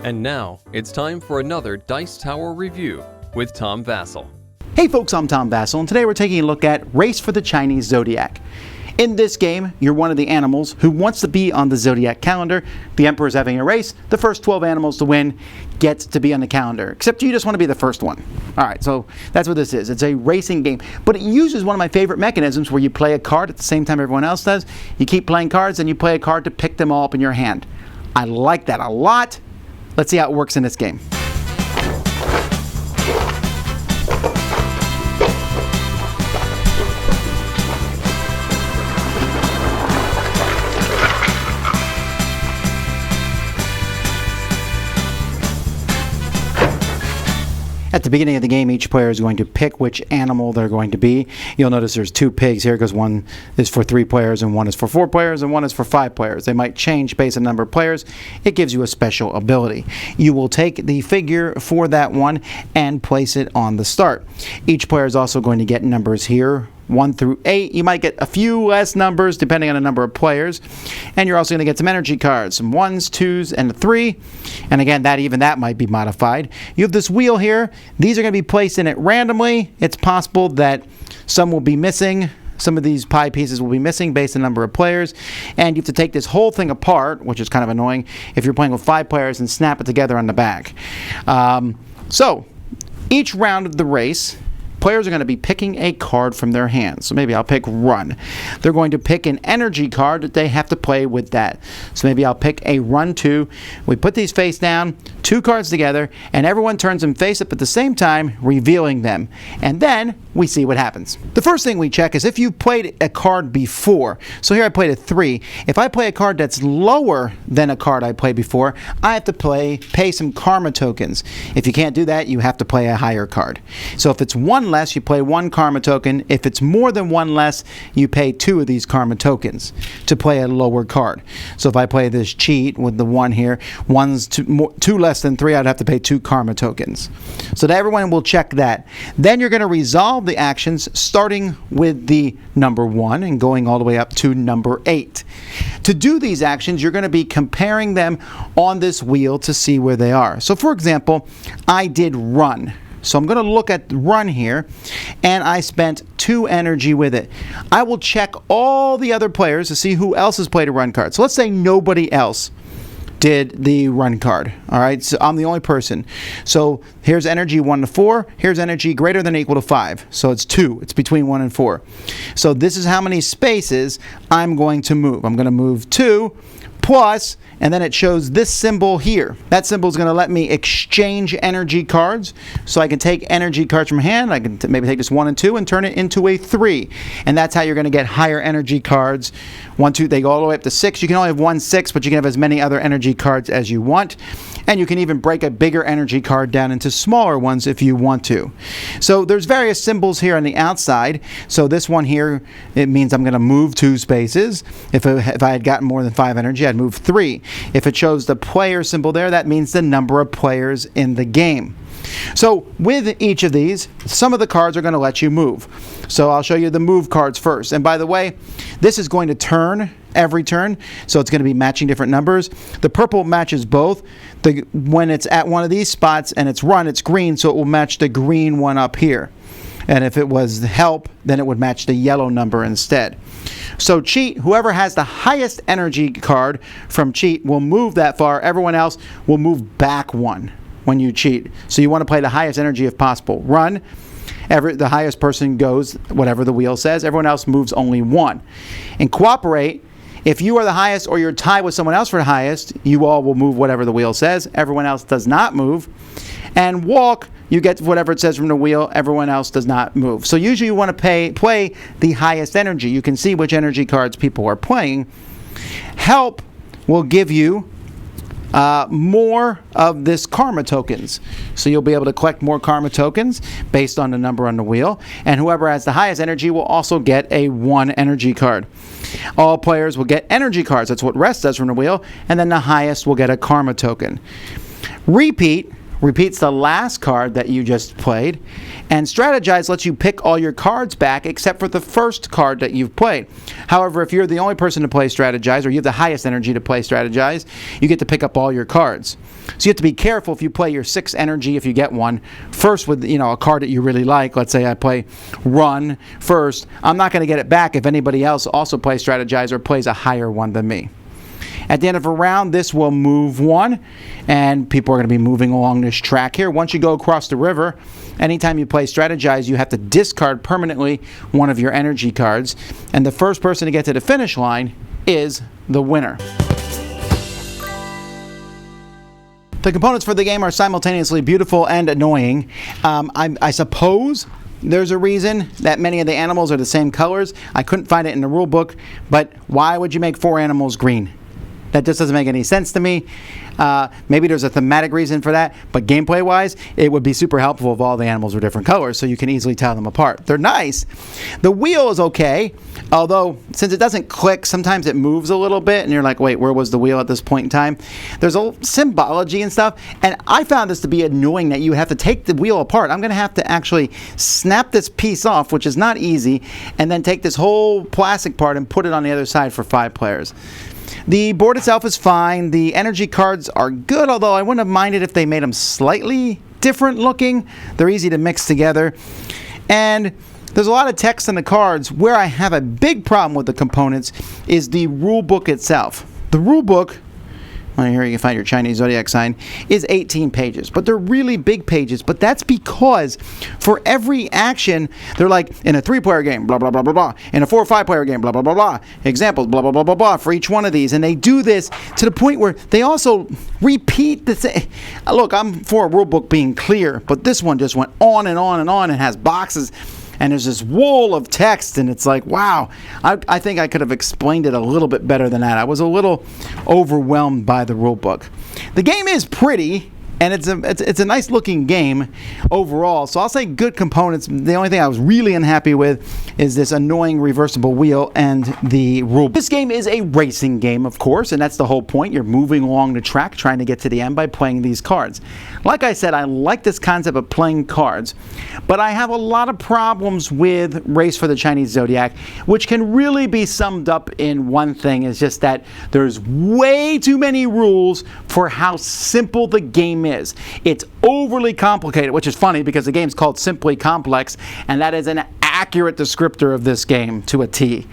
And now, it's time for another Dice Tower review with Tom Vasel. Hey folks, I'm Tom Vasel, and today we're taking a look at Race for the Chinese Zodiac. In this game, you're one of the animals who wants to be on the Zodiac calendar. The Emperor's having a race. The first 12 animals to win gets to be on the calendar, except you just want to be the first one. Alright, so that's what this is. It's a racing game, but it uses one of my favorite mechanisms where you play a card at the same time everyone else does. You keep playing cards, and you play a card to pick them all up in your hand. I like that a lot. Let's see how it works in this game. At the beginning of the game, each player is going to pick which animal they're going to be. You'll notice there's two pigs here because one is for 3 players and one is for 4 players and one is for 5 players. They might change based on the number of players. It gives you a special ability. You will take the figure for that one and place it on the start. Each player is also going to get numbers here, 1 through 8. You might get a few less numbers depending on the number of players. And you're also going to get some energy cards, some 1s, 2s, and a 3. And again, that might be modified. You have this wheel here. These are going to be placed in it randomly. It's possible that some will be missing. Some of these pie pieces will be missing based on the number of players. And you have to take this whole thing apart, which is kind of annoying if you're playing with 5 players, and snap it together on the back. So each round of the race, players are going to be picking a card from their hands. So maybe I'll pick Run. They're going to pick an energy card that they have to play with that. So maybe I'll pick a Run 2. We put these face down, 2 cards together, and everyone turns them face up at the same time, revealing them. And then we see what happens. The first thing we check is if you've played a card before. So here I played a 3. If I play a card that's lower than a card I played before, I have to pay some karma tokens. If you can't do that, you have to play a higher card. So if it's 1 less, you play 1 karma token. If it's more than 1 less, you pay 2 of these karma tokens to play a lower card. So if I play this cheat with the 1 here, 2 less than 3, I'd have to pay 2 karma tokens. So that everyone will check that. Then you're going to resolve the actions starting with the number 1 and going all the way up to number 8. To do these actions, you're going to be comparing them on this wheel to see where they are. So for example, I did Run. So I'm going to look at Run here, and I spent 2 energy with it. I will check all the other players to see who else has played a Run card. So let's say nobody else did the Run card. All right, so I'm the only person. So here's energy 1 to 4. Here's energy greater than or equal to 5. So it's 2. It's between 1 and 4. So this is how many spaces I'm going to move. I'm going to move 2 plus, and then it shows this symbol here. That symbol is going to let me exchange energy cards. So I can take energy cards from hand. I can maybe take this 1 and 2 and turn it into a 3. And that's how you're going to get higher energy cards. 1, 2, they go all the way up to 6. You can only have 1, 6, but you can have as many other energy cards as you want. And you can even break a bigger energy card down into smaller ones if you want to. So there's various symbols here on the outside. So this one here, it means I'm going to move 2 spaces. If I had gotten more than 5 energy, I'd move 3. If it shows the player symbol there, that means the number of players in the game. So with each of these, some of the cards are going to let you move. So I'll show you the move cards first. And by the way, this is going to turn every turn, so it's going to be matching different numbers. The purple matches both. When it's at one of these spots and it's Run, it's green, so it will match the green one up here. And if it was Help, then it would match the yellow number instead. So Cheat, whoever has the highest energy card from Cheat will move that far. Everyone else will move back 1 when you cheat. So you want to play the highest energy if possible. Run, the highest person goes whatever the wheel says. Everyone else moves only 1. And Cooperate, if you are the highest or you're tied with someone else for the highest, you all will move whatever the wheel says. Everyone else does not move. And Walk, you get whatever it says from the wheel. Everyone else does not move. So usually you want to play the highest energy. You can see which energy cards people are playing. Help will give you more of this karma tokens. So you'll be able to collect more karma tokens based on the number on the wheel. And whoever has the highest energy will also get a 1 energy card. All players will get energy cards. That's what Rest does from the wheel. And then the highest will get a karma token. Repeat repeats the last card that you just played, and Strategize lets you pick all your cards back except for the first card that you've played. However, if you're the only person to play Strategize, or you have the highest energy to play Strategize, you get to pick up all your cards. So you have to be careful if you play your 6 energy, if you get one, first with a card that you really like. Let's say I play Run first. I'm not going to get it back if anybody else also plays Strategize or plays a higher one than me. At the end of a round, this will move 1, and people are going to be moving along this track here. Once you go across the river, anytime you play Strategize, you have to discard permanently one of your energy cards, and the first person to get to the finish line is the winner. The components for the game are simultaneously beautiful and annoying. I suppose there's a reason that many of the animals are the same colors. I couldn't find it in the rule book, but why would you make 4 animals green? That just doesn't make any sense to me. Maybe there's a thematic reason for that, but gameplay-wise, it would be super helpful if all the animals were different colors so you can easily tell them apart. They're nice. The wheel is okay, although since it doesn't click, sometimes it moves a little bit, and you're like, wait, where was the wheel at this point in time? There's a symbology and stuff, and I found this to be annoying that you have to take the wheel apart. I'm going to have to actually snap this piece off, which is not easy, and then take this whole plastic part and put it on the other side for 5 players. The board itself is fine. The energy cards are good, although I wouldn't have minded if they made them slightly different looking. They're easy to mix together. And there's a lot of text on the cards. Where I have a big problem with the components is the rule book itself. The rule book, well, here you can find your Chinese Zodiac sign, is 18 pages. But they're really big pages. But that's because for every action, they're like, in a 3-player game, blah, blah, blah, blah, blah. In a 4 or 5-player game, blah, blah, blah, blah. Examples, blah, blah, blah, blah, blah, for each one of these. And they do this to the point where they also repeat the same. Look, I'm for a rule book being clear, but this one just went on and on and on and has boxes. And there's this wall of text, and it's like, wow, I think I could have explained it a little bit better than that. I was a little overwhelmed by the rule book. The game is pretty, and it's a nice looking game overall. So I'll say good components. The only thing I was really unhappy with is this annoying reversible wheel and the rule book. This game is a racing game, of course, and that's the whole point. You're moving along the track trying to get to the end by playing these cards. Like I said, I like this concept of playing cards, but I have a lot of problems with Race for the Chinese Zodiac, which can really be summed up in one thing. It's just that there's way too many rules for how simple the game is. It's overly complicated, which is funny because the game's called Simply Complex, and that is an accurate descriptor of this game to a T.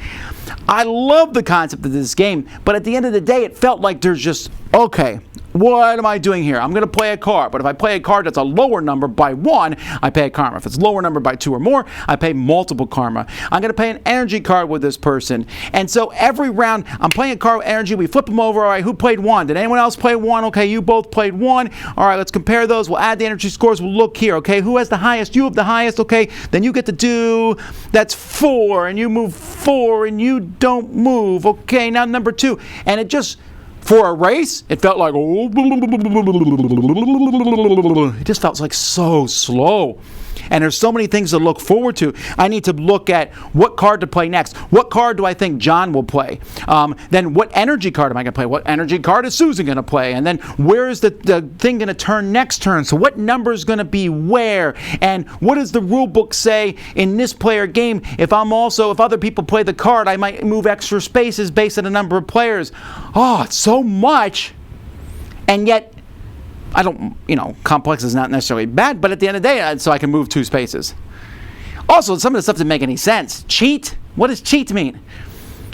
I love the concept of this game, but at the end of the day, it felt like there's just, okay, what am I doing here? I'm going to play a card, but if I play a card that's a lower number by 1, I pay a karma. If it's lower number by 2 or more, I pay multiple karma. I'm going to pay an energy card with this person. And so every round, I'm playing a card with energy. We flip them over. All right, who played 1? Did anyone else play 1? Okay, you both played 1. All right, let's compare those. We'll add the energy scores. We'll look here. Okay, who has the highest? You have the highest. Okay, then you get to do, that's 4, and you move 4, and you don't move. Okay, now number 2. And it just, for a race, it felt like, oh, it just felt like so slow. And there's so many things to look forward to. I need to look at what card to play next. What card do I think John will play? Then what energy card am I going to play? What energy card is Susan going to play? And then where is the thing going to turn next turn? So what number is going to be where? And what does the rule book say in this player game? If other people play the card, I might move extra spaces based on the number of players. Oh, it's so much. And yet, I don't, complex is not necessarily bad, but at the end of the day, so I can move 2 spaces. Also, some of the stuff doesn't make any sense. Cheat? What does cheat mean?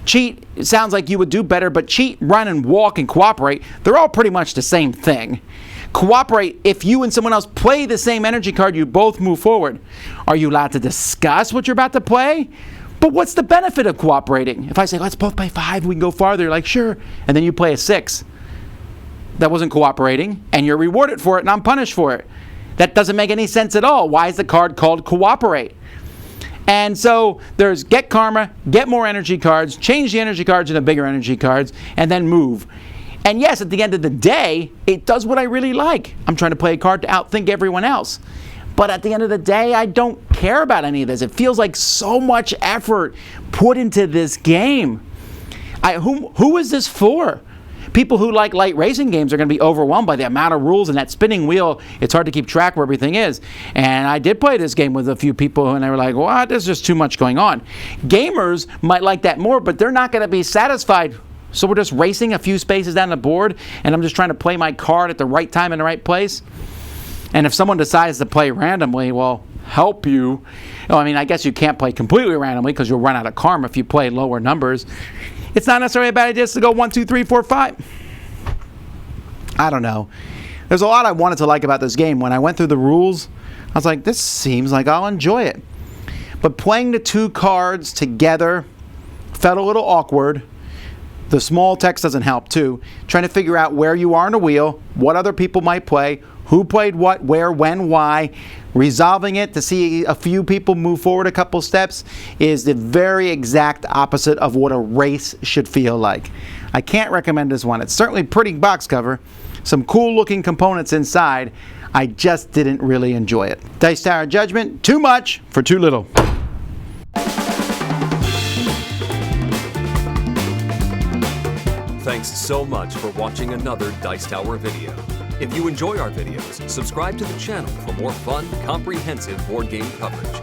Cheat, it sounds like you would do better, but cheat, run, and walk, and cooperate, they're all pretty much the same thing. Cooperate, if you and someone else play the same energy card, you both move forward. Are you allowed to discuss what you're about to play? But what's the benefit of cooperating? If I say, let's both play 5, we can go farther, you're like, sure. And then you play a 6. That wasn't cooperating, and you're rewarded for it, and I'm punished for it. That doesn't make any sense at all. Why is the card called cooperate? And so there's get karma, get more energy cards, change the energy cards into bigger energy cards, and then move. And yes, at the end of the day, it does what I really like. I'm trying to play a card to outthink everyone else. But at the end of the day, I don't care about any of this. It feels like so much effort put into this game. Who is this for? People who like light racing games are going to be overwhelmed by the amount of rules and that spinning wheel. It's hard to keep track where everything is. And I did play this game with a few people, and they were like, what? There's just too much going on. Gamers might like that more, but they're not going to be satisfied. So we're just racing a few spaces down the board, and I'm just trying to play my card at the right time in the right place. And if someone decides to play randomly, well, help you. I mean, I guess you can't play completely randomly because you'll run out of karma if you play lower numbers. It's not necessarily a bad idea just to go 1, 2, 3, 4, 5. I don't know. There's a lot I wanted to like about this game. When I went through the rules, I was like, this seems like I'll enjoy it. But playing the two cards together felt a little awkward. The small text doesn't help too. Trying to figure out where you are on the wheel, what other people might play, who played what, where, when, why. Resolving it to see a few people move forward a couple steps is the very exact opposite of what a race should feel like. I can't recommend this one. It's certainly a pretty box cover, some cool looking components inside. I just didn't really enjoy it. Dice Tower judgment, too much for too little. Thanks so much for watching another Dice Tower video. If you enjoy our videos, subscribe to the channel for more fun, comprehensive board game coverage.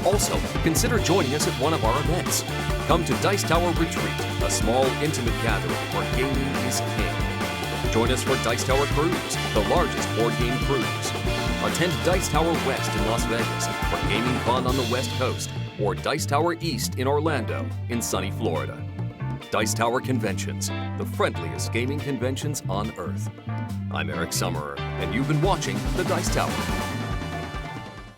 Also, consider joining us at one of our events. Come to Dice Tower Retreat, a small, intimate gathering where gaming is king. Join us for Dice Tower Cruise, the largest board game cruise. Attend Dice Tower West in Las Vegas for gaming fun on the West Coast, or Dice Tower East in Orlando, in sunny Florida. Dice Tower Conventions, the friendliest gaming conventions on Earth. I'm Eric Summerer, and you've been watching the Dice Tower.